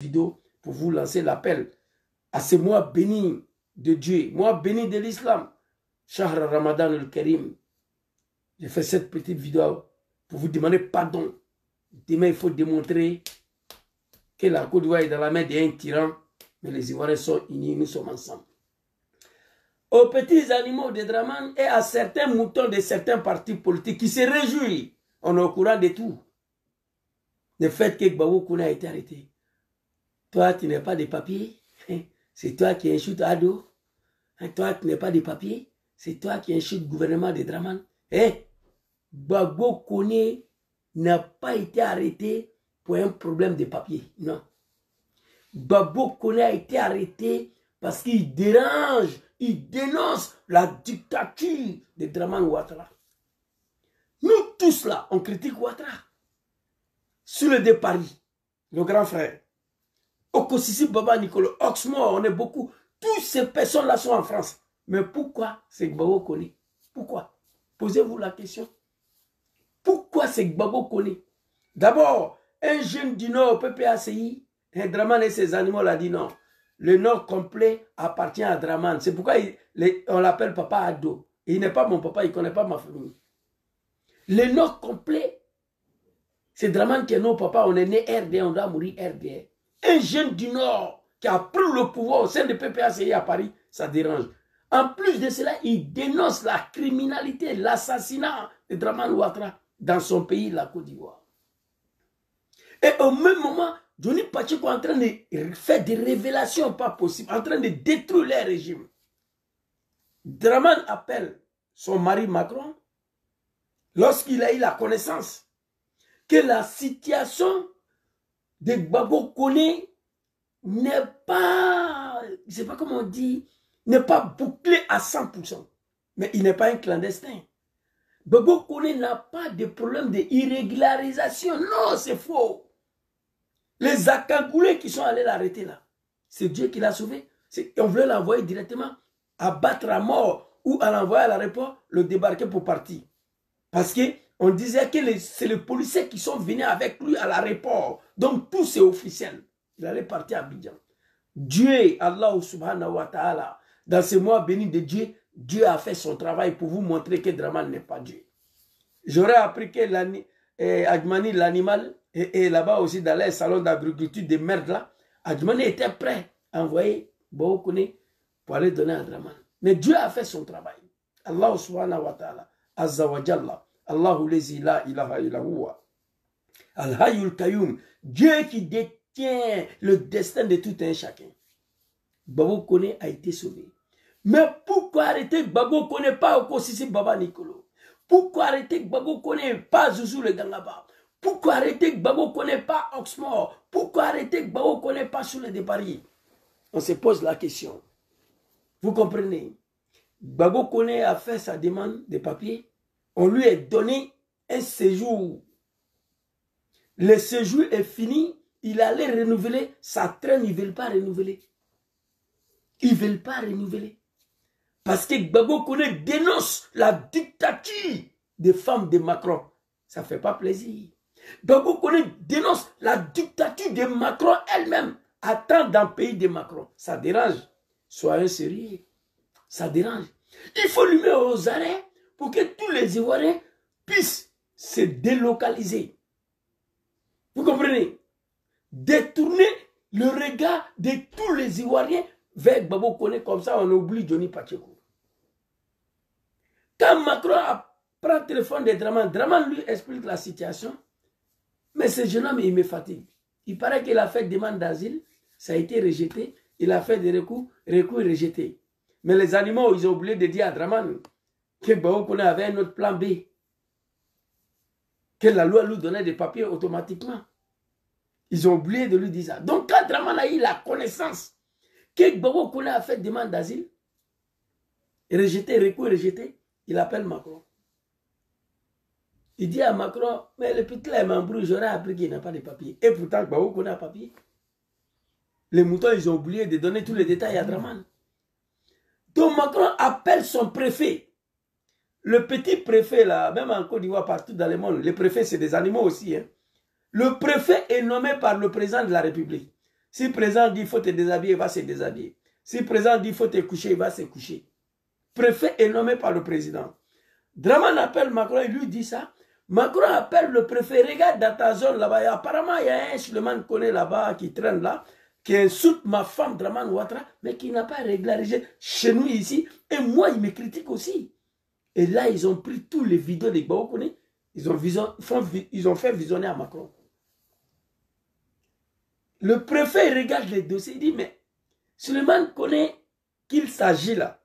vidéo pour vous lancer l'appel à ce mois béni de Dieu, mois béni de l'islam, Shahr Ramadan al-Karim. J'ai fait cette petite vidéo pour vous demander pardon. Demain, il faut démontrer que la Côte d'Ivoire est dans la main d'un tyran, mais les Ivoiriens sont unis, nous sommes ensemble. Aux petits animaux de Draman et à certains moutons de certains partis politiques qui se réjouissent, on est au courant de tout. Le fait que Gbagbo Koné a été arrêté. Toi, tu n'as pas de papier. C'est toi qui insultes Ado. Toi, tu n'as pas de papier. C'est toi qui insultes le gouvernement de Draman. Gbagbo Koné n'a pas été arrêté pour un problème de papier. Non. Gbagbo Koné a été arrêté parce qu'il dérange, il dénonce la dictature de Draman Ouattara. Nous tous là, on critique Ouattara. Sur le de Paris, le grand frère. Okosisi Baba Nicolo, Oxmo, on est beaucoup. Toutes ces personnes-là sont en France. Mais pourquoi c'est Gbagbo Koné? Pourquoi? Posez-vous la question. Pourquoi c'est Gbagbo Koné? D'abord, un jeune du Nord au PPACI, Draman et ses animaux l'a dit non. Le Nord complet appartient à Draman. C'est pourquoi on l'appelle Papa Ado. Et il n'est pas mon papa, il ne connaît pas ma famille. Le Nord complet, c'est Draman qui est notre papa. On est né RD, on doit mourir RD. Un jeune du Nord qui a pris le pouvoir au sein de PPACI à Paris, ça dérange. En plus de cela, il dénonce la criminalité, l'assassinat de Draman Ouattara dans son pays, la Côte d'Ivoire. Et au même moment, Johnny Pacheco est en train de faire des révélations pas possibles, en train de détruire les régimes. Draman appelle son mari Macron, lorsqu'il a eu la connaissance que la situation de Gbagbo Koné n'est pas, je ne sais pas comment on dit, n'est pas bouclée à 100%. Mais il n'est pas un clandestin. Gbagbo Koné n'a pas de problème d'irrégularisation. Non, c'est faux. Les Akangoulés qui sont allés l'arrêter là, c'est Dieu qui l'a sauvé. On voulait l'envoyer directement abattre à mort ou à l'envoyer à l'aéroport, le débarquer pour partir. Parce qu'on disait que c'est les policiers qui sont venus avec lui à l'aéroport. Donc tout c'est officiel. Il allait partir à Abidjan. Dieu, Allah subhanahu wa ta'ala, dans ce mois béni de Dieu, Dieu a fait son travail pour vous montrer que Draman n'est pas Dieu. J'aurais appris que Adjmani, l'animal, et là-bas aussi dans les salons d'agriculture de merde là, Adjmani était prêt à envoyer Gbagbo Koné pour aller donner à Draman. Mais Dieu a fait son travail. Allah subhanahu wa ta'ala, azza wa jalla, Allahu lezi la ilaha illa huwa, al-hayyul qayyum, Dieu qui détient le destin de tout un chacun. Gbagbo Koné a été sauvé. Mais pourquoi arrêter Gbagbo Koné pas Okosisi Baba Nicolo? Pourquoi arrêter Gbagbo Koné pas Zouzou le Gangaba? Pourquoi arrêter Gbagbo Koné pas Oxmore? Pourquoi arrêter Gbagbo Koné pas sur le de Paris? On se pose la question. Vous comprenez? Gbagbo Koné a fait sa demande de papier. On lui a donné un séjour. Le séjour est fini. Il allait renouveler. Sa traîne, ils ne veulent pas renouveler. Ils ne veulent pas renouveler. Parce que Gbagbo Koné dénonce la dictature des femmes de Macron. Ça ne fait pas plaisir. Gbagbo Koné dénonce la dictature de Macron elle-même. Attends dans le pays de Macron. Ça dérange. Soyez sérieux. Ça dérange. Il faut lui mettre aux arrêts pour que tous les Ivoiriens puissent se délocaliser. Vous comprenez? Détourner le regard de tous les Ivoiriens vers Gbagbo Koné, comme ça on oublie Johnny Pacheco. Quand Macron prend le téléphone de Draman, Draman lui explique la situation. Mais ce jeune homme, il me fatigue. Il paraît qu'il a fait demande d'asile, ça a été rejeté. Il a fait des recours rejetés. Mais les animaux, ils ont oublié de dire à Draman que Gbagbo Koné avait un autre plan B. Que la loi lui donnait des papiers automatiquement. Ils ont oublié de lui dire ça. Donc quand Draman a eu la connaissance que Gbagbo Koné a fait demande d'asile, recours rejeté, il appelle Macron. Il dit à Macron, mais le petit là m'embrouille, j'aurais appris qu'il n'a pas de papier. Et pourtant, Gbagbo Koné a papier. Les moutons, ils ont oublié de donner tous les détails à Draman. Donc Macron appelle son préfet. Le petit préfet là, même en Côte d'Ivoire, partout dans le monde, les préfets c'est des animaux aussi. Hein. Le préfet est nommé par le président de la République. Si le président dit qu'il faut te déshabiller, il va se déshabiller. Si le président dit qu'il faut te coucher, il va se coucher. Préfet est nommé par le président. Draman appelle Macron, il lui dit ça. Macron appelle le préfet, regarde dans ta zone là-bas. Apparemment, il y a un Suleiman Koné là-bas qui traîne là, qui insulte ma femme Draman Ouattara, mais qui n'a pas régularisé chez nous ici. Et moi, il me critique aussi. Et là, ils ont pris tous les vidéos de Gbagbo Koné, ils ont fait visionner à Macron. Le préfet regarde les dossiers, il dit, mais Suleiman Koné qu'il s'agit là,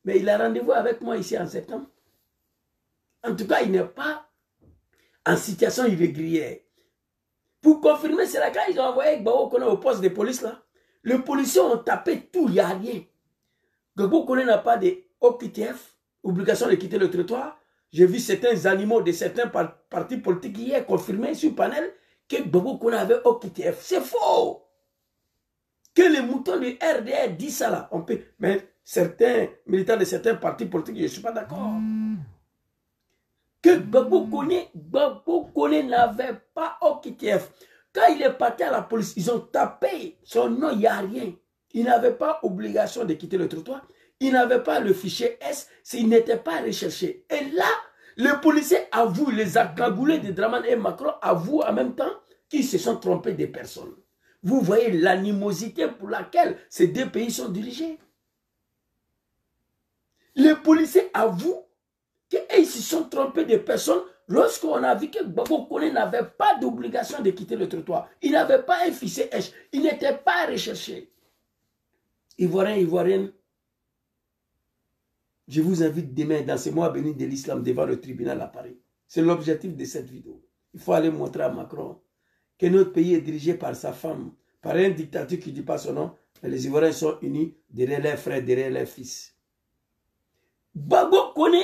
mais il a rendez-vous avec moi ici en septembre. En tout cas, il n'est pas en situation irrégulière. Pour confirmer cela, quand ils ont envoyé Gbagbo Koné au poste de police là, les policiers ont tapé tout, il n'y a rien. Gbagbo Koné n'a pas de OQTF, obligation de quitter le territoire. J'ai vu certains animaux de certains partis politiques hier confirmer sur le panel que Gbagbo Koné avait OQTF. C'est faux. Que les moutons du RDR disent ça là. On peut, mais certains militants de certains partis politiques, je ne suis pas d'accord. Que Gbagbo Koné n'avait pas OQTF. Quand il est parti à la police, ils ont tapé son nom, il n'y a rien. Il n'avait pas obligation de quitter le territoire. Il n'avait pas le fichier S s'il n'était pas recherché. Et là, les policiers avouent, les accagoulés de Draman et Macron avouent en même temps qu'ils se sont trompés des personnes. Vous voyez l'animosité pour laquelle ces deux pays sont dirigés. Les policiers avouent qu'ils se sont trompés des personnes lorsqu'on a vu que Gbagbo Koné n'avait pas d'obligation de quitter le territoire. Il n'avait pas un fichier H. Il n'était pas recherché. Ivoiriens, Ivoiriennes, je vous invite demain dans ce mois béni de l'islam devant le tribunal à Paris. C'est l'objectif de cette vidéo. Il faut aller montrer à Macron que notre pays est dirigé par sa femme, par un dictateur qui ne dit pas son nom, mais les Ivoiriens sont unis derrière leurs frères, derrière leurs fils. Gbagbo Koné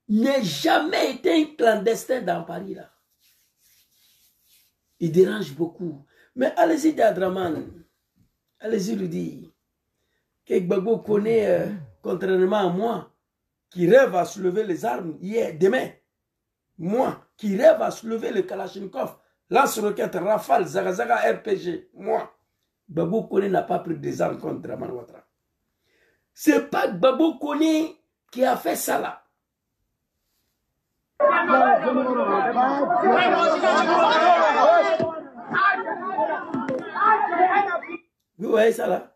n'a jamais été un clandestin dans Paris là. Il dérange beaucoup. Mais allez-y d'Adraman, allez-y lui dire que Gbagbo Koné, contrairement à moi, qui rêve à soulever les armes hier, demain, moi, qui rêve à soulever le Kalachnikov, lance-roquette, Rafale, Zagazaga, RPG, moi, Gbagbo Koné n'a pas pris des armes contre Draman Ouattara. C'est pas Gbagbo Koné qui a fait ça là. Vous voyez ça là?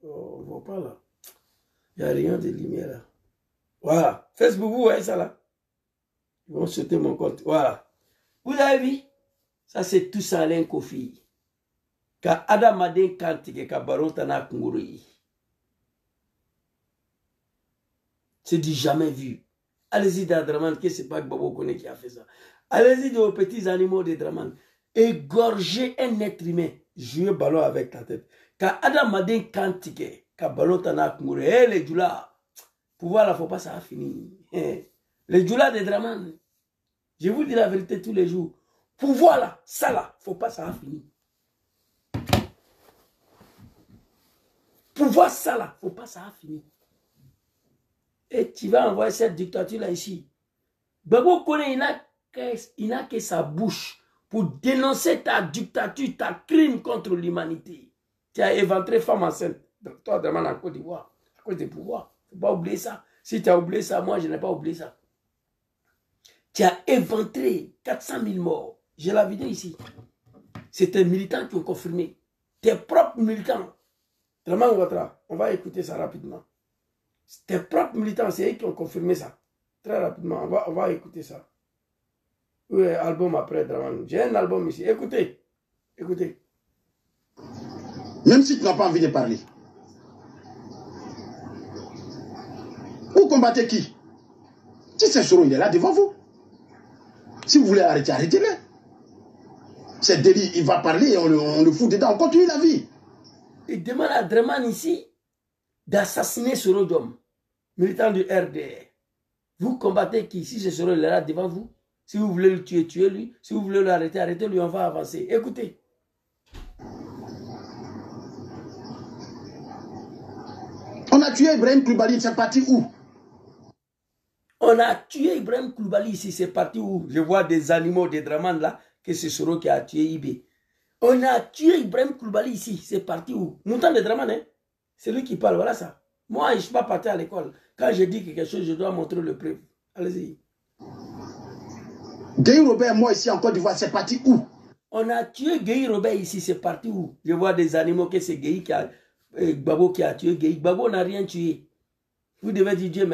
Oh, on ne voit pas là. Il n'y a rien de lumière là. Voilà. Facebook, vous voyez ça là? Ils vont sauter mon compte. Voilà. Vous avez vu? Ça c'est tout ça Alain Kofi. Quand Adam Adin Kantike Kabaron Tana Kungurui. C'est du jamais vu. Allez-y dans Draman, que ce n'est pas Gbagbo Koné qui a fait ça. Allez-y aux petits animaux de Draman. Égorger un être humain. Jouer ballon avec la tête. Quand Adam Adin Kantike Kabaron Tana Kungurui. Hé les djoulas. Pouvoir là, faut pas ça a fini. Les djoulas de Draman. Je vous dis la vérité tous les jours. Pouvoir là, ça là, faut pas ça a fini. Pouvoir ça là, faut pas ça a fini. Et tu vas envoyer cette dictature là ici. Gbagbo Koné, il n'a que sa bouche pour dénoncer ta dictature, ta crime contre l'humanité. Tu as éventré femme enceinte. Donc toi, demande en Côte d'Ivoire, à cause des pouvoirs. Il ne faut pas oublier ça. Si tu as oublié ça, moi, je n'ai pas oublié ça. Tu as éventré 400 000 morts. J'ai la vidéo ici. C'est tes militants qui ont confirmé. Tes propres militants. Draman Ouattara, on va écouter ça rapidement. Tes propres militants, c'est eux qui ont confirmé ça. Très rapidement, on va écouter ça. Oui, album après Draman. J'ai un album ici. Écoutez. Écoutez. Même si tu n'as pas envie de parler. Vous combattez qui? Si c'est Soro, il est là devant vous. Si vous voulez arrêter, arrêtez-le. C'est délit, il va parler et on le fout dedans, on continue la vie. Il demande à Draman ici d'assassiner Soro Diom, militant du RDR. Vous combattez qui? Si c'est Soro, il est là devant vous. Si vous voulez le tuer, tuez-lui. Si vous voulez l'arrêter, arrêtez-lui, on va avancer. Écoutez. On a tué Ibrahim Koulibaly, c'est parti où? On a tué Ibrahim Koulibaly ici, c'est parti où? Je vois des animaux, des Draman là, que c'est Soro qui a tué Ibé. On a tué Ibrahim Koulibaly ici. C'est parti où? Moutan de Draman, hein? C'est lui qui parle, voilà ça. Moi, je ne suis pas parti à l'école. Quand je dis quelque chose, je dois montrer le preuve. Allez-y. Gueye Robert, moi ici en Côte d'Ivoire, c'est parti où? On a tué Gueye Robert ici, c'est parti où? Je vois des animaux que c'est Gueye qui a... Gbagbo qui a tué Gueye. Gbagbo n'a rien tué. Vous devez dire Dieu.